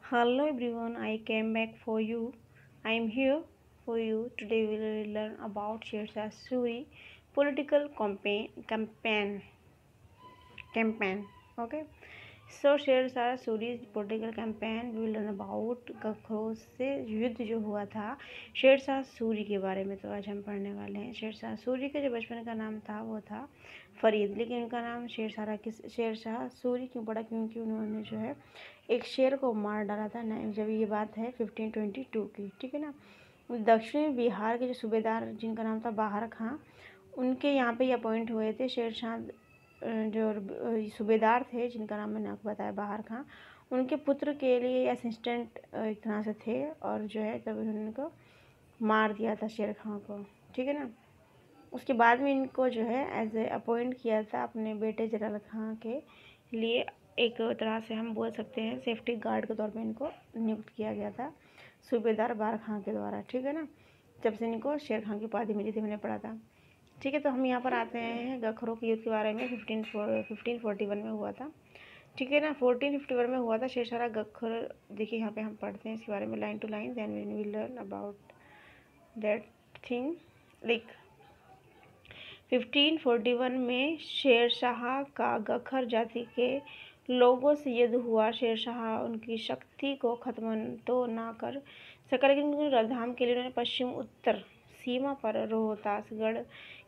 Hello everyone, I came back for you. I am here for you. Today we will learn about Shershah Suri political campaign. Okay. So Shershah Suri's political campaign we will learn about गखोर से युद्ध जो हुआ था शेरशाह सूरी के बारे में तो आज हम पढ़ने वाले हैं। शेरशाह सूरी का जो बचपन का नाम था वो था फरीद, लेकिन उनका नाम शेरशाह सूरी क्यों पड़ा? क्योंकि उन्होंने जो है एक शेर को मार डाला था ना, जब ये बात है 1522 की, ठीक है ना। दक्षिणी बिहार के जो सूबेदार जिनका नाम था बाहर खां, उनके यहाँ पे अपॉइंट हुए थे शेरशाह। जो सूबेदार थे जिनका नाम मैंने आपको बताया बाहर खां, उनके पुत्र के लिए असिस्टेंट एक तरह से थे, और जो है तब उन्होंने उनको मार दिया था शेर खां को, ठीक है ना। उसके बाद में इनको जो है एज ए अपॉइंट किया था अपने बेटे जलाल खां के लिए, एक तरह से हम बोल सकते हैं सेफ्टी गार्ड के तौर पे इनको नियुक्त किया गया था सूबेदार बार खां के द्वारा, ठीक है ना। जब से इनको शेर खां की उपाधि मिली थी, मैंने पढ़ा था, ठीक है। तो हम यहाँ पर आते हैं गखरों के युद्ध के बारे में। 1541 में हुआ था, ठीक है ना। 1451 में हुआ था शेरशाह गखर। देखिए यहाँ पे हम पढ़ते हैं इसके बारे में line to line, then we will learn about that thing. Like 1541 में शेरशाह का गखर जाति के लोगों से युद्ध हुआ। शेरशाह उनकी शक्ति को खत्म तो ना कर सका, लेकिन रधाम के लिए उन्होंने पश्चिम उत्तर सीमा पर रोहतासगढ़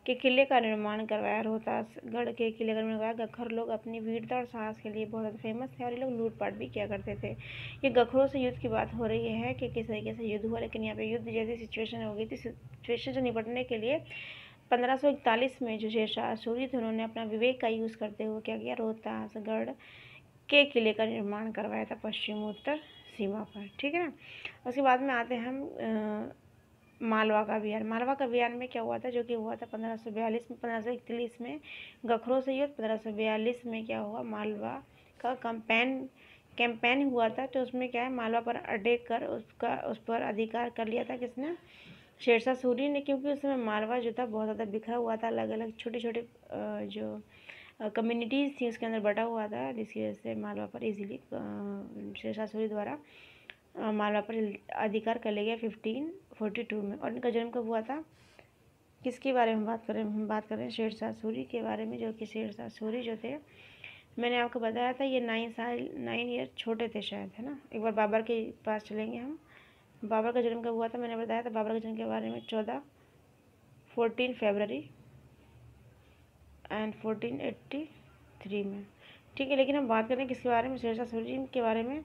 के किले का निर्माण करवाया। रोहतासगढ़ के किले का निर्माण करवाया। गखर लोग अपनी वीरता और साहस के लिए बहुत ज़्यादा फेमस थे, और ये लोग लूटपाट भी किया करते थे। ये गखरों से युद्ध की बात हो रही है कि किस तरीके से युद्ध हुआ, लेकिन यहाँ पे युद्ध जैसी सिचुएशन हो गई थी। सिचुएशन से निपटने के लिए 1541 में जो शेरशाह सूरी थे, उन्होंने अपना विवेक का यूज़ करते हुए क्या किया, रोहतासगढ़ के किले का निर्माण करवाया था पश्चिम उत्तर सीमा पर, ठीक है ना। उसके बाद में आते हैं हम मालवा का अभियान। मालवा का अभियान में क्या हुआ था, जो कि हुआ था 1542 में। 1541 में गखरों से युद्ध, 1542 में क्या हुआ, मालवा का कैंपेन हुआ था। तो उसमें क्या है, मालवा पर अटैक कर उस पर अधिकार कर लिया था किसने, शेरशाह सूरी ने। क्योंकि उस समय मालवा जो था बहुत ज़्यादा बिखरा हुआ था, अलग अलग छोटे छोटे जो कम्युनिटीज़ थी उसके अंदर बटा हुआ था, जिसकी वजह से मालवा पर इजीली शेरशाह सूरी द्वारा मालवा पर अधिकार कर लिया गया 1542 में। और इनका जन्म कब हुआ था, किसके बारे में बात करें, हम बात कर रहे हैं शेरशाह सूरी के बारे में, जो कि शेरशाह सूरी जो थे, मैंने आपको बताया था ये 9 ईयर छोटे थे शायद, है ना। एक बार बाबर के पास चलेंगे हम। बाबर का जन्म कब हुआ था, मैंने बताया था बाबर के जन्म के बारे में 14 फरवरी एंड 1483 में, ठीक है। लेकिन हम बात करें किसके बारे में, शेरशाह सूरी के बारे में।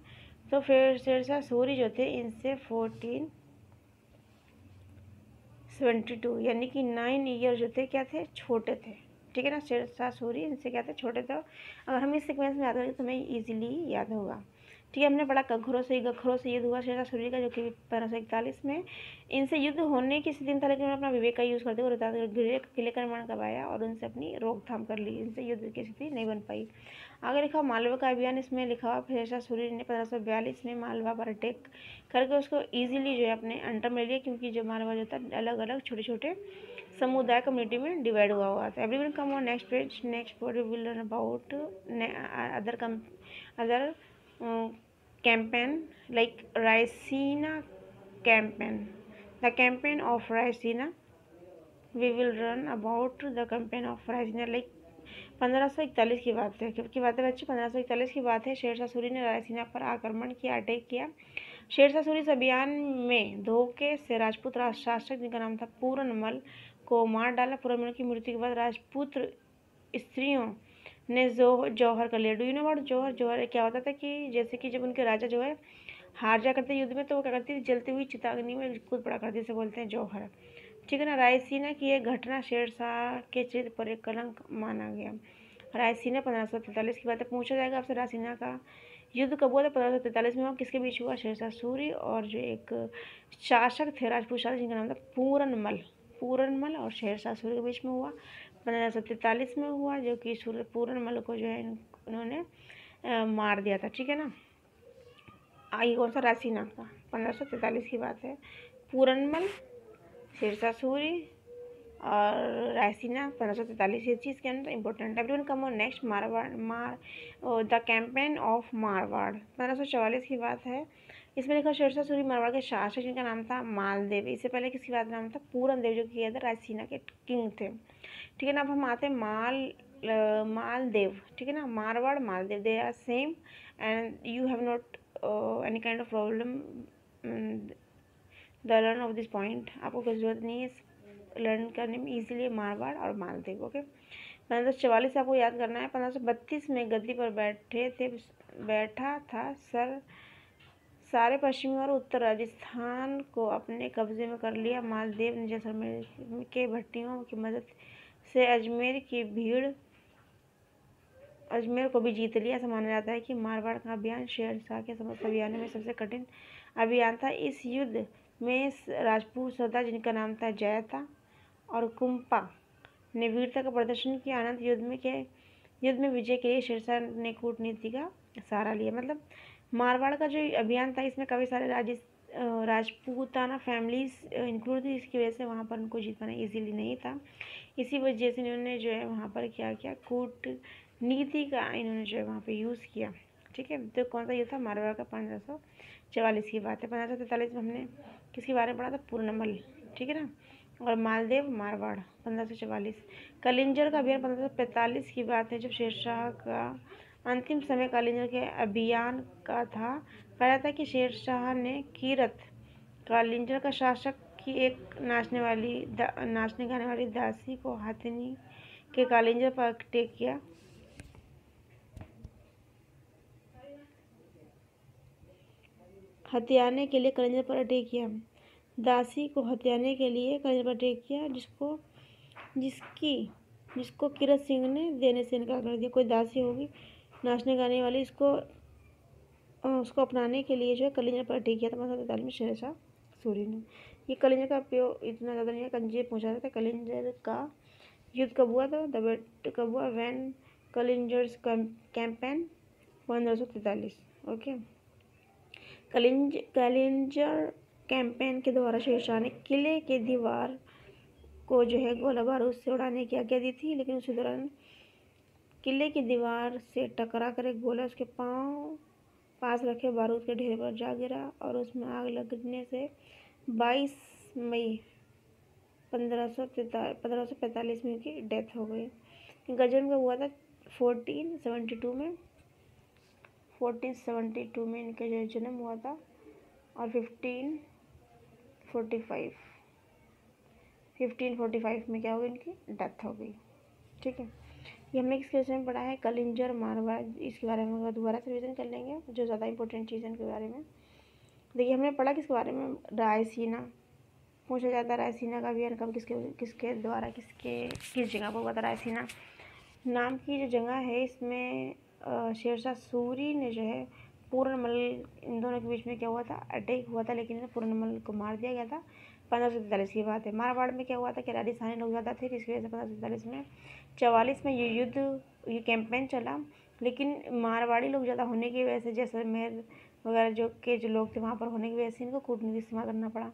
तो फिर शेरशाह सूरी जो थे, इनसे 1472 यानी कि 9 ईयर जो थे क्या थे, छोटे थे, ठीक है ना। शेरशाह सूरी इनसे क्या थे, छोटे थे। अगर हम इस सीक्वेंस में याद करेंगे तो हमें ईजिली याद होगा, ठीक है। हमने पढ़ा गखरों से युद्ध हुआ शेरशाह सूरी का, जो कि 1541 में। इनसे युद्ध होने की स्थिति में था, लेकिन उन्होंने अपना विवेक का यूज़ करते हुए रोहतासगढ़ किले का निर्माण करवाया और उनसे अपनी रोकथाम कर ली। इनसे युद्ध की स्थिति नहीं बन पाई। आगे लिखा मालवा का अभियान, इसमें लिखा हुआ शेरशाह सूरी ने 1542 में मालवा पर अटैक करके उसको ईजिली जो है अपने अंडर में लिया, क्योंकि जो मालवा जो था अलग अलग छोटे छोटे समुदाय कम्युनिटी में डिवाइड हुआ था। Everyone come on next page. Next we will learn about other campaign like Raisina campaign. The campaign of Raisina, we will learn about the campaign of Raisina like 1541 की बात है, क्योंकि बात है बच्चे 1541 की बात है। शेरशाह सूरी ने रायसीना पर आक्रमण किया, अटैक किया। शेरशाह सूरी इस अभियान में धोखे से राजपूत शासक जिनका नाम था पूरनमल को मार डाला। पूरनमल की मृत्यु के बाद राजपूत स्त्रियों ने जौहर कर लिया। डू यू नो अबाउट जौहर? जौहर क्या होता था कि जैसे कि जब उनके राजा जो है हार जा करते युद्ध में, तो वो क्या करती थी, जलती हुई चिताग्नि में कूद पड़ा करती, इसे बोलते हैं जौहर, ठीक है ना। रायसीना की यह घटना शेरशाह के चरित्र पर एक कलंक माना गया। रायसीना 1543 की बात है। पूछा जाएगा आपसे रायसीना का युद्ध कब हुआ था, 1543 में हुआ। किसके बीच हुआ, शेरशाह सूरी और जो एक शासक थे राजपूत शासक जिनका नाम था पूरनमल और शेरशाह सूरी के बीच में हुआ। 1543 में हुआ, जो कि पूरनमल को जो है उन्होंने मार दिया था, ठीक है ना। आई कौन सा, रायसीना का 1543 की बात है। पूरनमल, शेरशाह सूरी और रायसीना 1543। ये चीज़ के अंदर important. Everyone come on next Marwar the campaign of Marwar 1544 की बात है। इसमें लिखा शेरशाह सूरी मारवाड़ के शासक जिनका नाम था मालदेव। इससे पहले किसकी बात नाम था? पूरन देव, जो कि रायसीना के किंग थे। ठीक है ना। अब हम आते हैं मालदेव। ठीक है ना। Marwar Maldev, they are same and you have not any kind of problem the learn of this point. आपको कोई जरूरत नहीं है लर्न करने में इजीली मारवाड़ और मालदेव। ओके। 1544 आपको याद करना है। 1532 में गद्दी पर बैठा था सारे पश्चिमी और उत्तर राजस्थान को अपने कब्जे में कर लिया। मालदेव ने जैसलमेर के भट्टियों की मदद से अजमेर को भी जीत लिया। ऐसा माना जाता है कि मारवाड़ का अभियान शेर शाह के समस्त अभियानों में सबसे कठिन अभियान था। इस युद्ध में राजपूत सरदार जिनका नाम था जयता और कुंपा ने वीरता का प्रदर्शन किया। अनंत युद्ध में विजय के लिए शेरशाह ने कूटनीति का सहारा लिया। मतलब मारवाड़ का जो अभियान था इसमें काफ़ी सारे राजपूताना फैमिलीज इंक्लूड थी। इसकी वजह से वहाँ पर उनको जीत पाना इजीली नहीं था। इसी वजह से इन्होंने जो है वहाँ पर क्या किया, कूटनीति का इन्होंने जो है वहाँ पे यूज़ किया। ठीक है। तो कौन सा युद्ध था? मारवाड़ का 1544 की बात है। 1543 में हमने किसके बारे में पढ़ा था? पूर्णमल। ठीक है ना। और मालदेव मारवाड़ 1544। कलिंजर का अभियान 1545 की बात है, जब शेरशाह का अंतिम समय कलिंजर के अभियान का था। कहा जाता है कि शेरशाह ने कीरत कलिंजर का शासक की एक नाचने गाने वाली दासी को हथिनी के कलिंजर पर अटैक किया। हथियाने के लिए कलिंजर पर अटैक किया। दासी को हथियाने के लिए कलिंजर पर अटैक किया, जिसको कीरत सिंह ने देने से इनकार कर दिया। कोई दासी होगी नाचने गाने वाली, उसको अपनाने के लिए जो है कलिंजर पर अटैक किया था 1543 में शेरशाह सूरी ने। ये कलिंजर का उपयोग इतना ज़्यादा नहीं है। कंजे पूछा था कलिंजर का युद्ध कब हुआ था? द बैटल कब हुआ? When Kalinjar's campaign 1543। Okay. Kalinjar campaign के द्वारा शेरशाह ने किले के दीवार को जो है गोला बारूद से उड़ाने की आज्ञा दी थी, लेकिन उसी दौरान किले की दीवार से टकरा कर एक गोला उसके पांव पास रखे बारूद के ढेर पर जा गिरा और उसमें आग लगने से 22 मई 1545 में उनकी डेथ हो गई। गजन का हुआ था 1472 में। 1472 में इनका जो जन्म हुआ था और 1545 में क्या हुई, इनकी डेथ हो गई। ठीक है। ये हमने किस क्वेश्चन में पढ़ा है? कलिंजर मारवाड़। इसके बारे में दोबारा से रिवीजन कर लेंगे, जो ज़्यादा इंपॉर्टेंट चीज़ है इनके बारे में। देखिए हमने पढ़ा किसके बारे में? रायसीना पूछा जाता है। रायसीना का अभियान कब किसके द्वारा किस जगह पर हुआ था? रायसीना नाम की जो जगह है, इसमें शेरशाह सूरी ने जो है पूर्णमल, इन दोनों के बीच में क्या हुआ था? अटैक हुआ था, लेकिन पूर्णमल को मार दिया गया था। 1543 की बात है। मारवाड़ में क्या हुआ था कि राजस्थानी लोग ज़्यादा थे, जिसकी वजह से 1543 में 44 में ये कैंपेन चला, लेकिन मारवाड़ी लोग ज़्यादा होने की वजह से, जैसलमेर वगैरह जो लोग थे वहाँ पर होने की वजह से इनको कूटनीति इस्तेमाल करना पड़ा।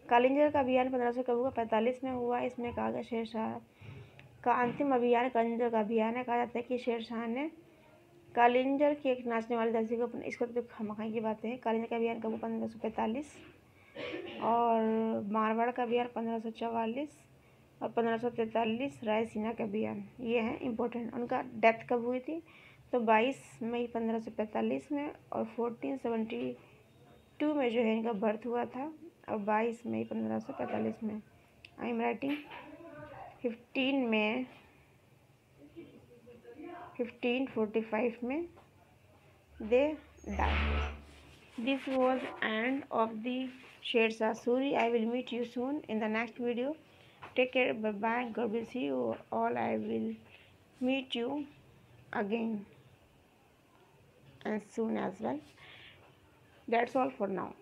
कालिंजर का अभियान 1500 कब हुआ? 45 में हुआ। इसमें कहा गया शेरशाह का अंतिम अभियान कालिंजर का अभियान है। कहा जाता है कि शेरशाह ने कालिंजर की एक नाचने वाली दासी को इसको तो खमखाई की बातें हैं। कालिंजर का अभियान कब हुआ? 1545। और मारवाड़ का अभियान 1544 और 1543 रायसीना का अभियान, ये है इम्पोर्टेंट। उनका डेथ कब हुई थी? तो 22 मई 1545 में, और 1472 में जो है इनका बर्थ हुआ था, और 22 मई 1545 में। आई एम राइटिंग 1545 में they die. This was end of the Shersha Suri. I will meet you soon in the next video. Take care. Bye bye. God will see you all. I will meet you again and soon as well. That's all for now.